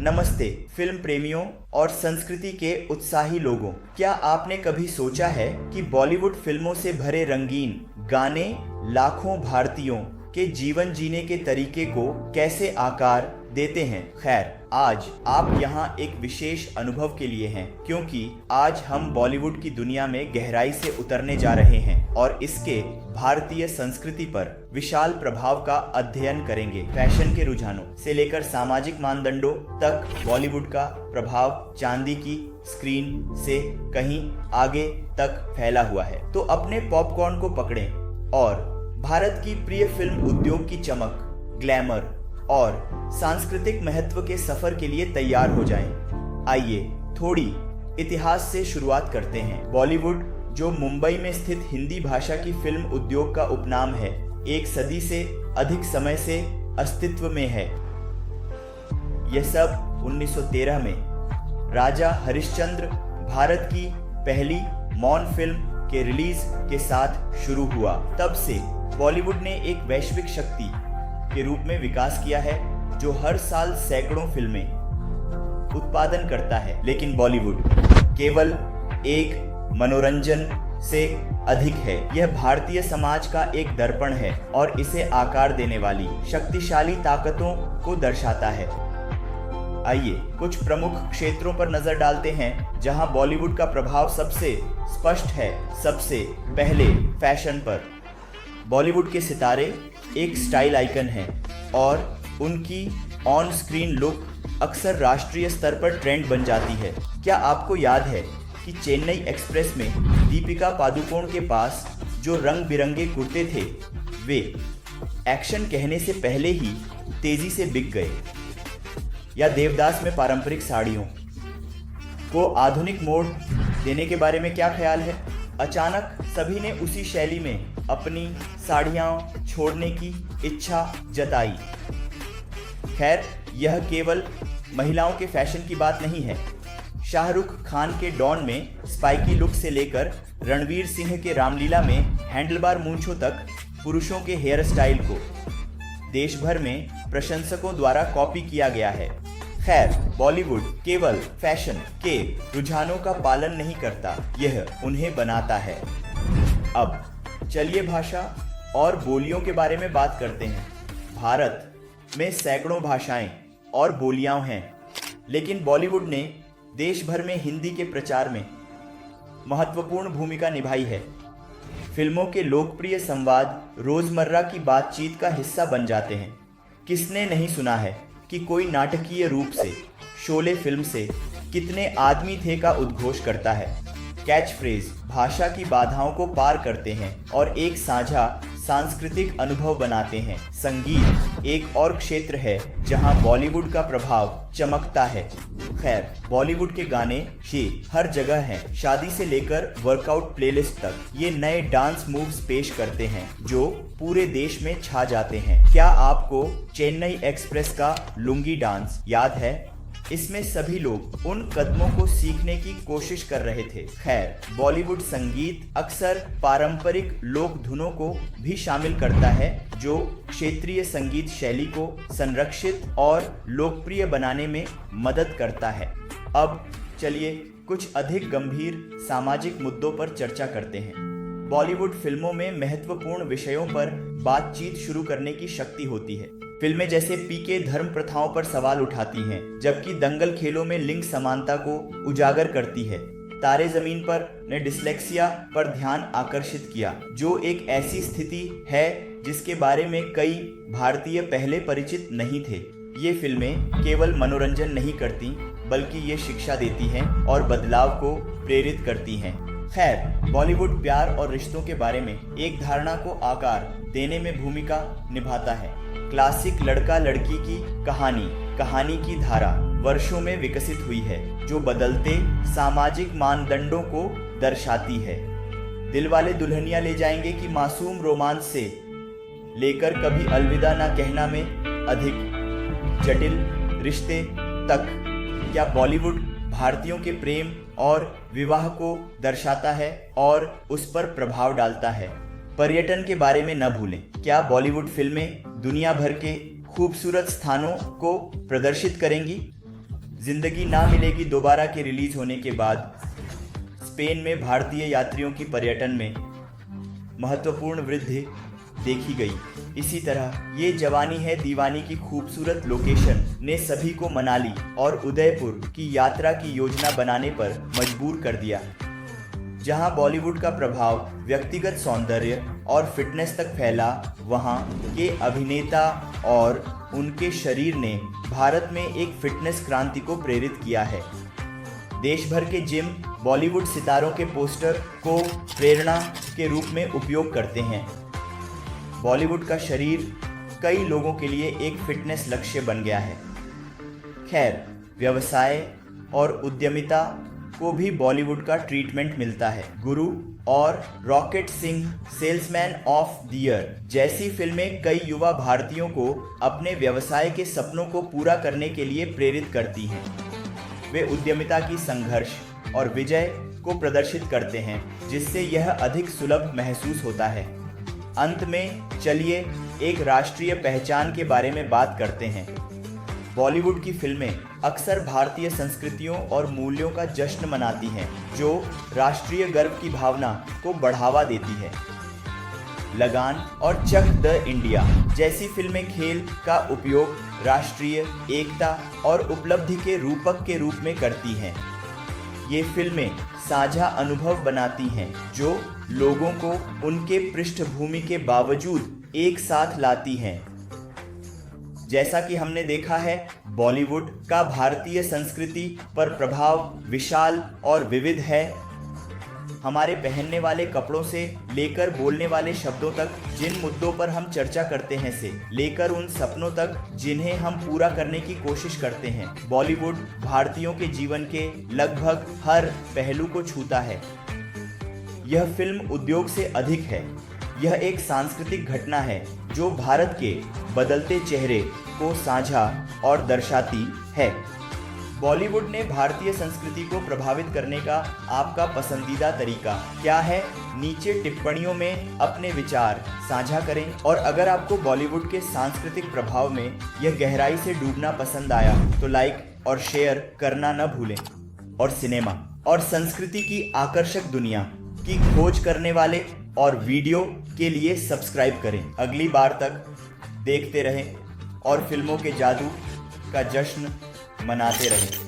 नमस्ते फिल्म प्रेमियों और संस्कृति के उत्साही लोगों। क्या आपने कभी सोचा है कि बॉलीवुड फिल्मों से भरे रंगीन गाने लाखों भारतीयों के जीवन जीने के तरीके को कैसे आकार देते हैं? खैर, आज आप यहाँ एक विशेष अनुभव के लिए हैं, क्योंकि आज हम बॉलीवुड की दुनिया में गहराई से उतरने जा रहे हैं और इसके भारतीय संस्कृति पर विशाल प्रभाव का अध्ययन करेंगे। फैशन के रुझानों से लेकर सामाजिक मानदंडों तक बॉलीवुड का प्रभाव चांदी की स्क्रीन से कहीं आगे तक फैला हुआ है। तो अपने पॉपकॉर्न को पकड़ें और भारत की प्रिय फिल्म उद्योग की चमक, ग्लैमर और सांस्कृतिक महत्व के सफर के लिए तैयार हो जाएं। आइए थोड़ी इतिहास से शुरुआत करते हैं। बॉलीवुड, जो मुंबई में स्थित हिंदी भाषा की फिल्म उद्योग का उपनाम है, एक सदी से अधिक समय से अस्तित्व में है। यह सब 1913 में राजा हरिश्चंद्र भारत की पहली मौन फिल्म के रिलीज के साथ शुरू हुआ। तब से बॉलीवुड ने एक वैश्विक शक्ति के रूप में विकास किया है, जो हर साल सैकड़ों फिल्में उत्पादन करता है। लेकिन बॉलीवुड केवल एक मनोरंजन से अधिक है। यह भारतीय समाज का एक दर्पण है और इसे आकार देने वाली शक्तिशाली ताकतों को दर्शाता है। आइए कुछ प्रमुख क्षेत्रों पर नजर डालते हैं जहां बॉलीवुड का प्रभाव सबसे स्पष्ट है। सबसे पहले फैशन पर। बॉलीवुड के सितारे एक स्टाइल आइकन हैं और उनकी ऑन स्क्रीन लुक अक्सर राष्ट्रीय स्तर पर ट्रेंड बन जाती है। क्या आपको याद है कि चेन्नई एक्सप्रेस में दीपिका पादुकोण के पास जो रंग बिरंगे कुर्ते थे, वे एक्शन कहने से पहले ही तेजी से बिक गए? या देवदास में पारंपरिक साड़ियों को आधुनिक मोड़ देने के बारे में क्या ख्याल है? अचानक सभी ने उसी शैली में अपनी साड़ियाँ छोड़ने की इच्छा जताई। खैर, यह केवल महिलाओं के फैशन की बात नहीं है। शाहरुख खान के डॉन में स्पाइकी लुक से लेकर रणवीर सिंह के रामलीला में हैंडलबार मूंछों तक पुरुषों के हेयर स्टाइल को देश भर में प्रशंसकों द्वारा कॉपी किया गया है। खैर, बॉलीवुड केवल फैशन के रुझानों का पालन नहीं करता, यह उन्हें बनाता है। अब चलिए भाषा और बोलियों के बारे में बात करते हैं। भारत में सैकड़ों भाषाएं और बोलियां हैं, लेकिन बॉलीवुड ने देश भर में हिंदी के प्रचार में महत्वपूर्ण भूमिका निभाई है। फिल्मों के लोकप्रिय संवाद रोजमर्रा की बातचीत का हिस्सा बन जाते हैं। किसने नहीं सुना है कि कोई नाटकीय रूप से शोले फिल्म से कितने आदमी थे का उद्घोष करता है। कैच फ्रेज भाषा की बाधाओं को पार करते हैं और एक साझा सांस्कृतिक अनुभव बनाते हैं। संगीत एक और क्षेत्र है जहां बॉलीवुड का प्रभाव चमकता है। खैर, बॉलीवुड के गाने ये हर जगह हैं। शादी से लेकर वर्कआउट प्लेलिस्ट तक ये नए डांस मूव्स पेश करते हैं जो पूरे देश में छा जाते हैं। क्या आपको चेन्नई एक्सप्रेस का लुंगी डांस याद है? इसमें सभी लोग उन कदमों को सीखने की कोशिश कर रहे थे। खैर, बॉलीवुड संगीत अक्सर पारंपरिक लोक धुनों को भी शामिल करता है, जो क्षेत्रीय संगीत शैली को संरक्षित और लोकप्रिय बनाने में मदद करता है। अब चलिए कुछ अधिक गंभीर सामाजिक मुद्दों पर चर्चा करते हैं। बॉलीवुड फिल्मों में महत्वपूर्ण विषयों पर बातचीत शुरू करने की शक्ति होती है। फिल्में जैसे पीके धर्म प्रथाओं पर सवाल उठाती हैं, जबकि दंगल खेलों में लिंग समानता को उजागर करती है। तारे जमीन पर ने डिस्लेक्सिया पर ध्यान आकर्षित किया, जो एक ऐसी स्थिति है जिसके बारे में कई भारतीय पहले परिचित नहीं थे। ये फिल्में केवल मनोरंजन नहीं करती, बल्कि ये शिक्षा देती हैं और बदलाव को प्रेरित करती हैं। खैर, बॉलीवुड प्यार और रिश्तों के बारे में एक धारणा को आकार देने में भूमिका निभाता है। क्लासिक लड़का लड़की की कहानी की धारा वर्षों में विकसित हुई है, जो बदलते सामाजिक मानदंडों को दर्शाती है। दिलवाले दुल्हनिया ले जाएंगे कि मासूम रोमांस से लेकर कभी अलविदा ना कहना में अधिक जटिल रिश्ते तक। क्या बॉलीवुड भारतीयों के प्रेम और विवाह को दर्शाता है और उस पर प्रभाव डालता है? पर्यटन के बारे में न भूलें। क्या बॉलीवुड फिल्में दुनिया भर के खूबसूरत स्थानों को प्रदर्शित करेंगी? जिंदगी ना मिलेगी दोबारा के रिलीज होने के बाद स्पेन में भारतीय यात्रियों की पर्यटन में महत्वपूर्ण वृद्धि देखी गई। इसी तरह ये जवानी है दीवानी की खूबसूरत लोकेशन ने सभी को मनाली और उदयपुर की यात्रा की योजना बनाने पर मजबूर कर दिया। जहां बॉलीवुड का प्रभाव व्यक्तिगत सौंदर्य और फिटनेस तक फैला, वहां के अभिनेता और उनके शरीर ने भारत में एक फिटनेस क्रांति को प्रेरित किया है। देश भर के जिम बॉलीवुड सितारों के पोस्टर को प्रेरणा के रूप में उपयोग करते हैं। बॉलीवुड का शरीर कई लोगों के लिए एक फिटनेस लक्ष्य बन गया है। खैर, व्यवसाय और उद्यमिता को भी बॉलीवुड का ट्रीटमेंट मिलता है। गुरु और rocket Singh salesman of the year जैसी फिल्में कई युवा भारतीयों को अपने व्यवसाय के सपनों को पूरा करने के लिए प्रेरित करती हैं। वे उद्यमिता की संघर्ष और विजय को प्रदर्शित करते हैं, जिससे यह अधिक सुलभ महसूस होता है। अंत में चलिए एक राष्ट्रीय पहचान के बारे में बात करते हैं। बॉलीवुड की फिल्में अक्सर भारतीय संस्कृतियों और मूल्यों का जश्न मनाती हैं, जो राष्ट्रीय गर्व की भावना को बढ़ावा देती है। लगान और चक द इंडिया जैसी फिल्में खेल का उपयोग राष्ट्रीय एकता और उपलब्धि के रूपक के रूप में करती हैं। ये फिल्में साझा अनुभव बनाती हैं, जो लोगों को उनके पृष्ठभूमि के बावजूद एक साथ लाती हैं। जैसा कि हमने देखा है, बॉलीवुड का भारतीय संस्कृति पर प्रभाव विशाल और विविध है। हमारे पहनने वाले कपड़ों से लेकर बोलने वाले शब्दों तक, जिन मुद्दों पर हम चर्चा करते हैं से लेकर उन सपनों तक जिन्हें हम पूरा करने की कोशिश करते हैं, बॉलीवुड भारतीयों के जीवन के लगभग हर पहलू को छूता है। यह फिल्म उद्योग से अधिक है। यह एक सांस्कृतिक घटना है जो भारत के बदलते चेहरे को साझा और दर्शाती है। बॉलीवुड ने भारतीय संस्कृति को प्रभावित करने का आपका पसंदीदा तरीका क्या है? नीचे टिप्पणियों में अपने विचार साझा करें। और अगर आपको बॉलीवुड के सांस्कृतिक प्रभाव में यह गहराई से डूबना पसंद आया तो लाइक और शेयर करना न भूलें। और सिनेमा और संस्कृति की आकर्षक दुनिया की खोज करने वाले और वीडियो के लिए सब्सक्राइब करें। अगली बार तक देखते रहें और फिल्मों के जादू का जश्न मनाते रहें।